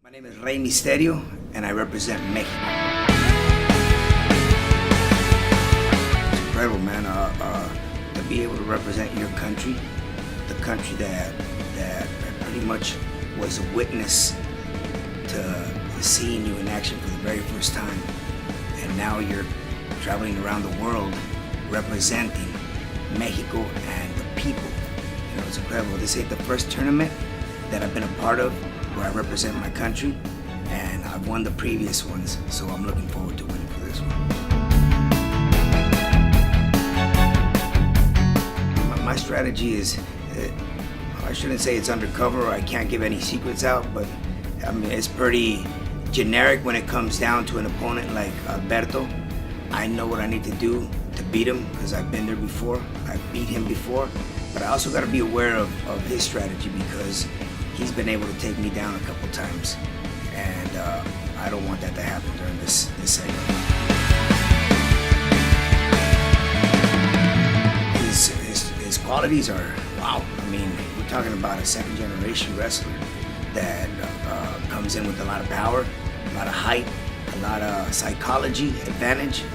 My name is Mysterio, and I represent Mexico. It's incredible, man, to be able to represent your country, the country that pretty much was a witness to seeing you in action for the very first time. And now you're traveling around the world representing Mexico and the people. You know, it's incredible. This ain't the first tournament that I've been a part of where I represent my country, and I've won the previous ones, so I'm looking forward to winning for this one. My strategy is, I shouldn't say it's undercover, or I can't give any secrets out, but I mean, it's pretty generic when it comes down to an opponent like Alberto. I know what I need to do to beat him because I've been there before. I've beat him before, but I also got to be aware of his strategy because he's been able to take me down a couple times, and I don't want that to happen during this segment. His qualities are wow. I mean, we're talking about a second-generation wrestler that comes in with a lot of power, a lot of height, a lot of psychology advantage.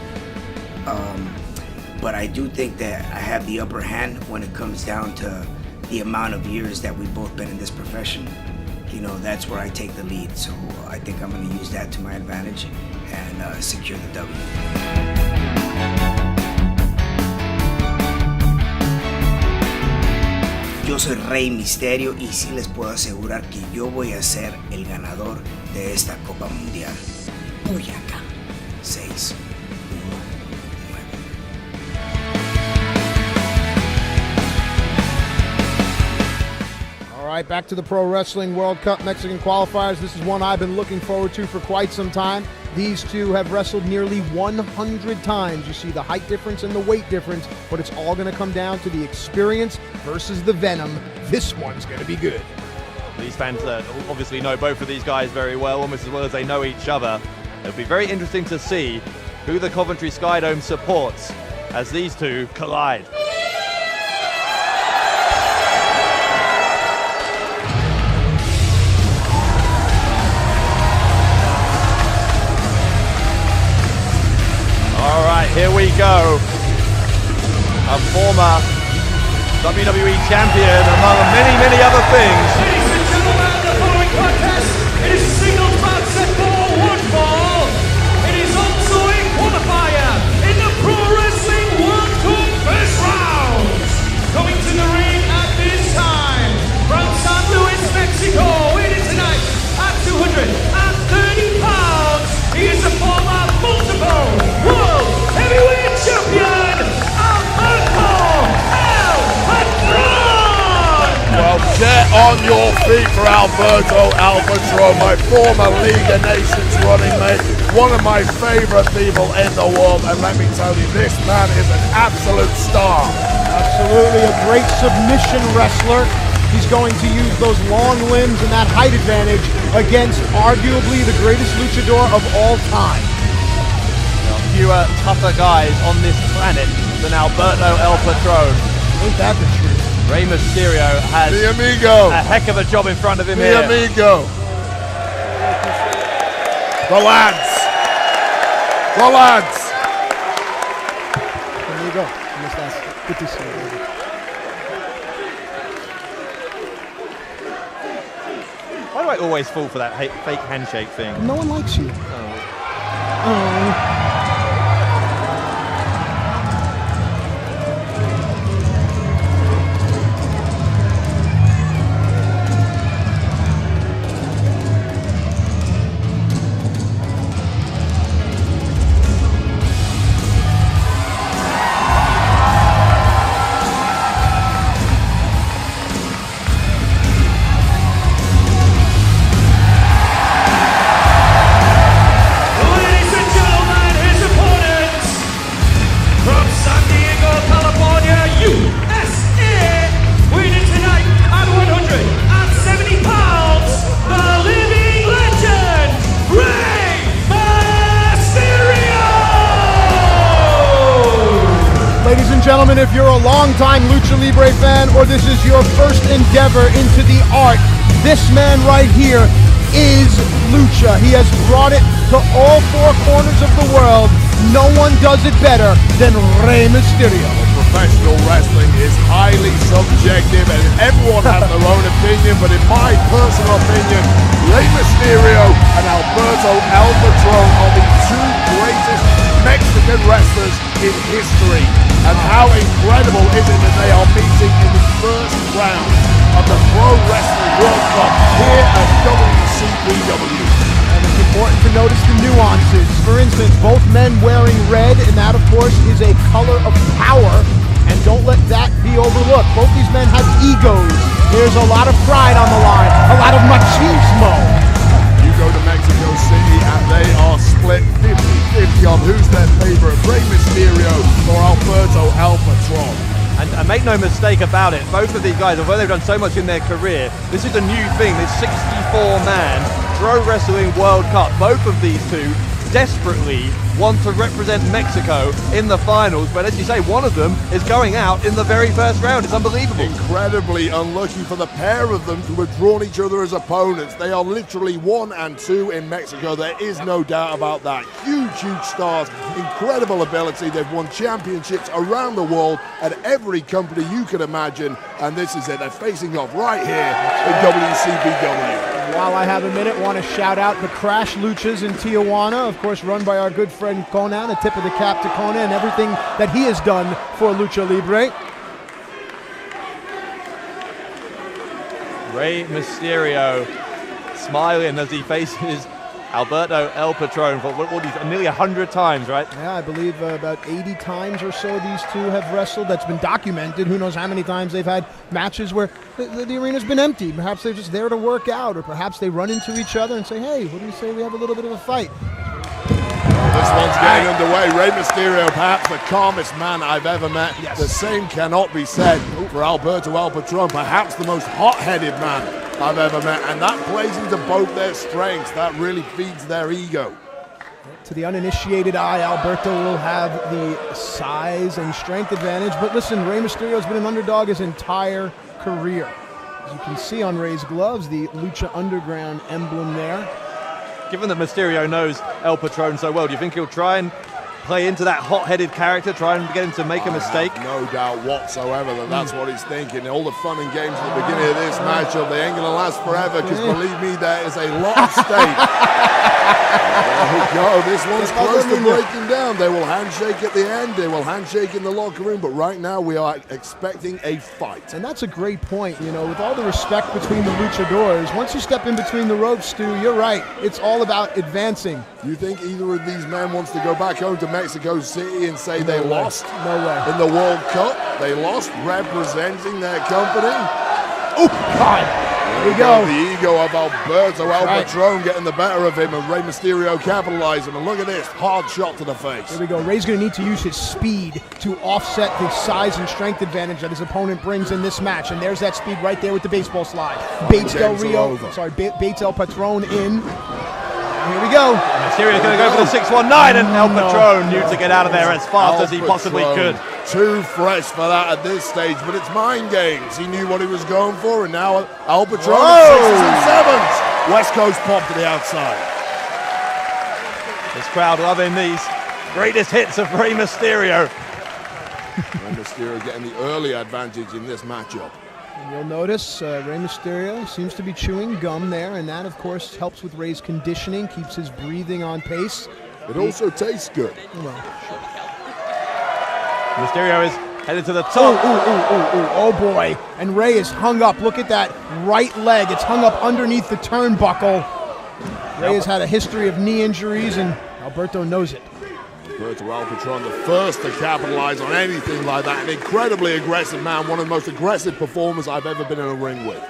But I do think that I have the upper hand when it comes down to the amount of years that we've both been in this profession. You know, that's where I take the lead. So I think I'm going to use that to my advantage and secure the W. Yo soy Rey Mysterio y sí les puedo asegurar que yo voy a ser el ganador de esta Copa Mundial. Boyacá 6-1-9. All right, back to the Pro Wrestling World Cup Mexican qualifiers. This is one I've been looking forward to for quite some time. These two have wrestled nearly 100 times. You see the height difference and the weight difference, but it's all going to come down to the experience versus the venom. This one's going to be good. These fans obviously know both of these guys very well, almost as well as they know each other. It'll be very interesting to see who the Coventry Skydome supports as these two collide. All right, here we go. A former WWE champion, among many, many other things. Ladies and gentlemen, the following contest is singles match set for one fall. It is also a qualifier in the Pro Wrestling World Cup first round. Coming to the ring at this time from San Luis, Mexico, weighing tonight at 230 pounds. He is a former multiple world heavyweight champion, Alberto. Well, get on your feet for Alberto, my former League of Nations running mate, one of my favorite people in the world, and let me tell you, this man is an absolute star. Absolutely a great submission wrestler. He's going to use those long limbs and that height advantage against arguably the greatest luchador of all time. Fewer tougher guys on this planet than Alberto El Patron. Ain't that the truth? Rey Mysterio has a heck of a job in front of him here. Amigo. The lads. The lads. Amigo. Good to see you. Why do I always fall for that fake handshake thing? No one likes you. Gentlemen, if you're a longtime Lucha Libre fan or this is your first endeavor into the art, this man right here is America. He has brought it to all four corners of the world. No one does it better than Rey Mysterio. Professional wrestling is highly subjective and everyone has their own opinion, but in my personal opinion, Rey Mysterio and Alberto El Patron are the two greatest Mexican wrestlers in history. And how incredible is it that they are meeting in the first round of the Pro Wrestling World Cup here at WCPW. And it's important to notice the nuances. For instance, both men wearing red, and that, of course, is a color of power. And don't let that be overlooked. Both these men have egos. There's a lot of pride on the line, a lot of machismo. You go to Mexico City and they are split 50-50 on who's their favorite, Rey Mysterio or Alberto El Patron. And make no mistake about it, both of these guys, although they've done so much in their career, this is a new thing, this 64-man Pro Wrestling World Cup. Both of these two desperately want to represent Mexico in the finals, but as you say, one of them is going out in the very first round. It's unbelievable. Incredibly unlucky for the pair of them to have drawn each other as opponents. They are literally 1 and 2 in Mexico. There is no doubt about that. Huge stars, incredible ability. They've won championships around the world at every company you could imagine, and this is it. They're facing off right here in WCPW. While I have a minute, want to shout out the Crash Luchas in Tijuana, of course, run by our good friend Conan. A tip of the cap to Conan and everything that he has done for Lucha Libre. Rey Mysterio smiling as he faces Alberto El Patron for nearly 100 times, right? Yeah, I believe about 80 times or so these two have wrestled. That's been documented. Who knows how many times they've had matches where the arena's been empty. Perhaps they're just there to work out, or perhaps they run into each other and say, hey, what do you say we have a little bit of a fight? This one's getting underway. Rey Mysterio, perhaps the calmest man I've ever met. Yes. The same cannot be said for Alberto El Patron, perhaps the most hot-headed man I've ever met. And that plays into both their strengths. That really feeds their ego. To the uninitiated eye, Alberto will have the size and strength advantage. But listen, Rey Mysterio's been an underdog his entire career. As you can see on Rey's gloves, the Lucha Underground emblem there. Given that Mysterio knows El Patron so well, do you think he'll try and play into that hot-headed character, try and get him to make a mistake? No doubt whatsoever that that's what he's thinking. All the fun and games at the beginning of this matchup, they ain't going to last forever, because believe me, there is a lot of stake. There we go. This one's close to breaking down. They will handshake at the end. They will handshake in the locker room. But right now, we are expecting a fight. And that's a great point. You know, with all the respect between the luchadors, once you step in between the ropes, Stu, you're right. It's all about advancing. You think either of these men wants to go back home to Mexico City and say they lost? No way. In the World Cup, they lost representing their company. Oh, God. Here we go. The ego of Alberto El Patron getting the better of him, and Rey Mysterio capitalizing. And look at this, hard shot to the face. Here we go. Rey's going to need to use his speed to offset the size and strength advantage that his opponent brings in this match. And there's that speed right there with the baseball slide. Bates El Patron in. Here we go. Mysterio's going to go for the 619, and El Patron knew to get out of there as fast as he possibly could. Too fresh for that at this stage, but it's mind games. He knew what he was going for, and now El Patron at 6s and 7s. West Coast pop to the outside. This crowd loving these greatest hits of Rey Mysterio. Rey Mysterio getting the early advantage in this matchup. And you'll notice Rey Mysterio seems to be chewing gum there, and that, of course, helps with Rey's conditioning, keeps his breathing on pace. It also tastes good. Well, sure. Mysterio is headed to the top. Oh boy. And Rey is hung up. Look at that right leg. It's hung up underneath the turnbuckle. Rey has had a history of knee injuries, and Alberto knows it. Alberto El Patron, the first to capitalize on anything like that. An incredibly aggressive man, one of the most aggressive performers I've ever been in a ring with.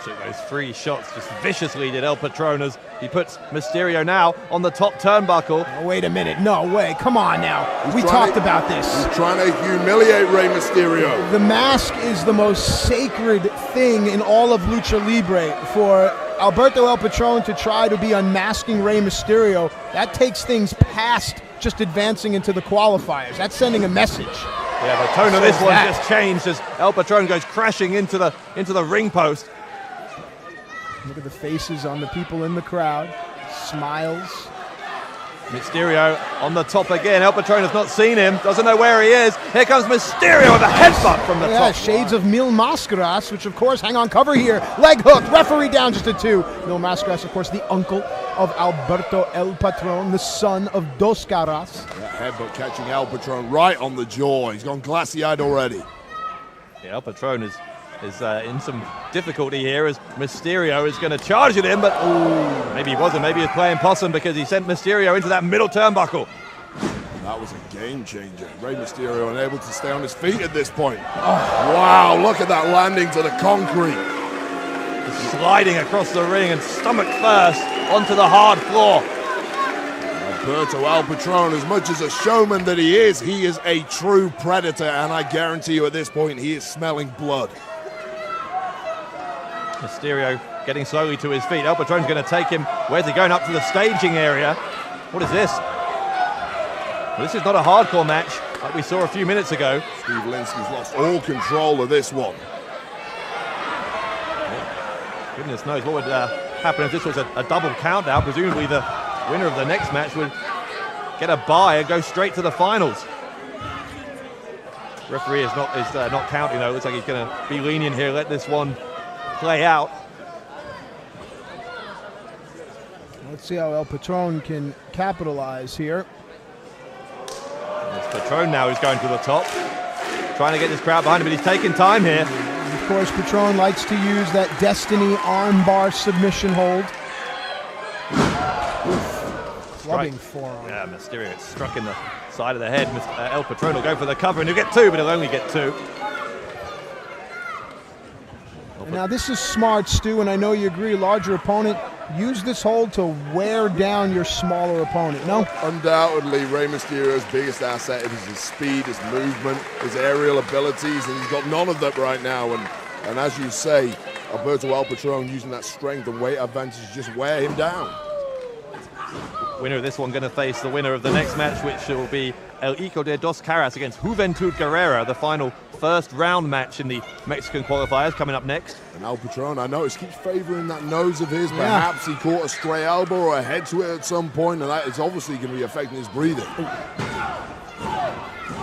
Took those 3 shots just viciously, did El Patron, as he puts Mysterio now on the top turnbuckle. Oh, wait a minute. No way. Come on now. We talked about this. He's trying to humiliate Rey Mysterio. The mask is the most sacred thing in all of Lucha Libre. For Alberto El Patron to try to be unmasking Rey Mysterio, that takes things past just advancing into the qualifiers. That's sending a message. Yeah, the tone of this one just changed as El Patron goes crashing into the ring post. Look at the faces on the people in the crowd. Smiles. Mysterio on the top again. El Patron has not seen him, doesn't know where he is. Here comes Mysterio with a headbutt from the top. Shades of Mil Mascaras, which of course, hang on, cover here. Leg hook, referee down just a 2. Mil Mascaras, of course, the uncle of Alberto El Patron, the son of Dos Caras. That headbutt catching El Patron right on the jaw. He's gone glassy-eyed already. Yeah, El Patron is in some difficulty here as Mysterio is going to charge at him, but maybe he wasn't. Maybe he was playing possum because he sent Mysterio into that middle turnbuckle. That was a game changer. Rey Mysterio unable to stay on his feet at this point. Oh, wow, look at that landing to the concrete. Sliding across the ring and stomach first onto the hard floor. Alberto El Patron, as much as a showman that he is a true predator, and I guarantee you at this point he is smelling blood. Mysterio getting slowly to his feet. El Patron's going to take him. Where's he going? Up to the staging area. What is this? Well, this is not a hardcore match like we saw a few minutes ago. Steve Linsky's lost all control of this one. Goodness knows what would happen if this was a double countdown. Presumably the winner of the next match would get a bye and go straight to the finals. Referee is not counting though. Looks like he's going to be lenient here. Let this one play out. Let's see how El Patron can capitalize here. It's Patron now who's going to the top, trying to get this crowd behind him, but he's taking time here. And of course, Patron likes to use that Destiny armbar submission hold. Clubbing forearm. Yeah, Mysterio struck in the side of the head. El Patron will go for the cover and he'll get 2, but he'll only get 2. Now this is smart, Stu, and I know you agree, larger opponent. Use this hold to wear down your smaller opponent, no? Undoubtedly, Rey Mysterio's biggest asset is his speed, his movement, his aerial abilities, and he's got none of that right now. And as you say, Alberto El Patron using that strength and weight advantage to just wear him down. Winner of this one going to face the winner of the next match, which will be El Hijo de Dos Caras against Juventud Guerrera, the final first round match in the Mexican qualifiers coming up next. And El Patron, I noticed, keeps favoring that nose of his. Perhaps he caught a stray elbow or a head to it at some point, and that is obviously going to be affecting his breathing.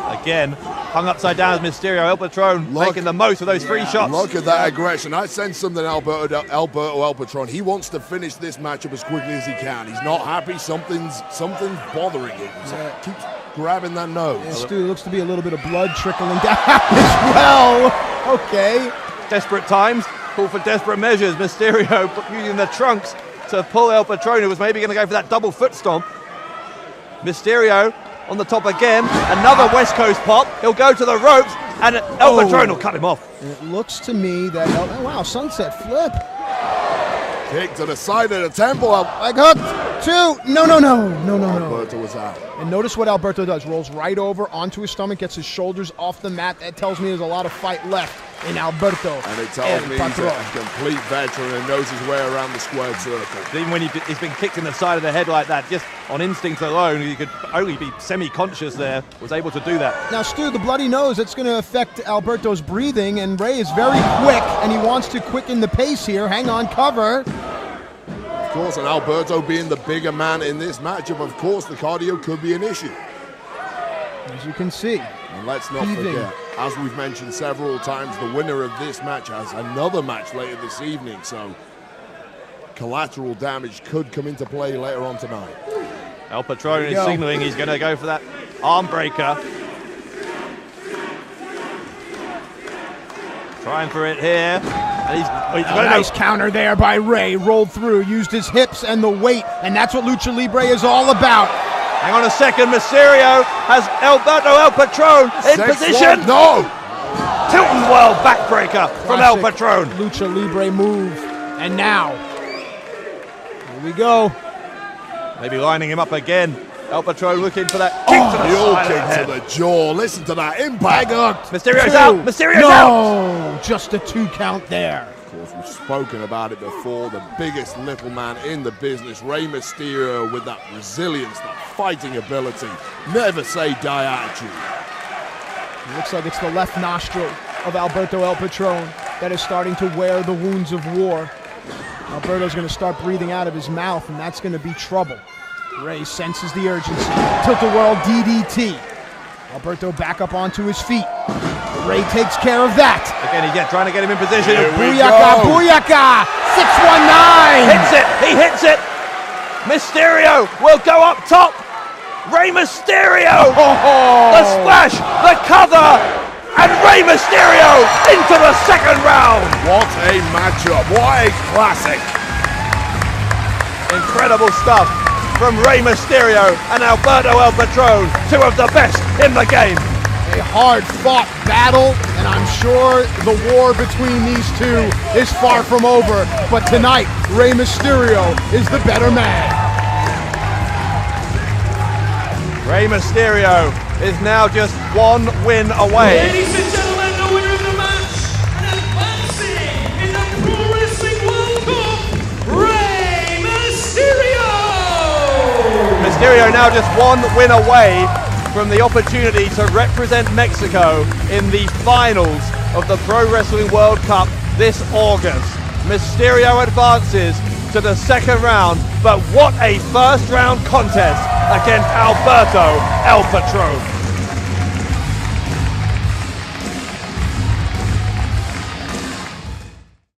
Again, hung upside down as Mysterio. El Patron making the most of those 3 shots. Look at that aggression. I sense something, Alberto El Patron. He wants to finish this matchup as quickly as he can. He's not happy. Something's bothering him. So keeps grabbing that nose. Yeah, Stu, looks to be a little bit of blood trickling down as well. Okay. Desperate times call for desperate measures. Mysterio using the trunks to pull El Patron, who was maybe going to go for that double foot stomp. Mysterio on the top again, another West Coast pop. He'll go to the ropes, and El Patron will cut him off. And it looks to me that wow, sunset flip. Kick to the side of the temple. Leg hook, 2. No. Alberto was out. And notice what Alberto does. Rolls right over onto his stomach, gets his shoulders off the mat. That tells me there's a lot of fight left in Alberto. And it tells me he's a complete veteran and knows his way around the squared circle. Even when he's been kicked in the side of the head like that, just on instinct alone, he could only be semi-conscious there, was able to do that. Now, Stu, the bloody nose, that's going to affect Alberto's breathing, and Rey is very quick, and he wants to quicken the pace here. Hang on, cover. Of course, and Alberto being the bigger man in this matchup, of course, the cardio could be an issue. As you can see. And let's not forget, as we've mentioned several times, the winner of this match has another match later this evening, so collateral damage could come into play later on tonight. El Patron is signaling he's going to go for that arm breaker. Trying for it here. And he's got a nice counter there by Rey. Rolled through, used his hips and the weight, and that's what Lucha Libre is all about. Hang on a second, Mysterio has Alberto El Patron in position. No! Tilton World backbreaker from El Patron. Lucha Libre move. And now, here we go. Maybe lining him up again. El Patron looking for that kick to the side kick to the jaw. Listen to that impact. Mysterio's out. Mysterio's out. Just a 2 count there. Of course, we've spoken about it before. The biggest little man in the business, Rey Mysterio, with that resilience, that fighting ability, never say die attitude. It looks like it's the left nostril of Alberto El Patron that is starting to wear the wounds of war. Alberto's going to start breathing out of his mouth, and that's going to be trouble. Ray senses the urgency. Tilt-a-whirl DDT. Alberto back up onto his feet. Ray takes care of that. Again, he's trying to get him in position. Booyaka, booyaka! 619! Hits it, he hits it! Mysterio will go up top! Rey Mysterio! The splash, the cover, and Rey Mysterio into the second round! What a matchup, what a classic. Incredible stuff from Rey Mysterio and Alberto El Patron, two of the best in the game. A hard-fought battle, and I'm sure the war between these two is far from over. But tonight, Rey Mysterio is the better man. Rey Mysterio is now just one win away. Ladies and gentlemen, the winner of the match, and advancing in the Pro Wrestling World Cup, Rey Mysterio! Mysterio now just one win away from the opportunity to represent Mexico in the finals of the Pro Wrestling World Cup this August. Mysterio advances to the second round, but what a first round contest against Alberto El Patron.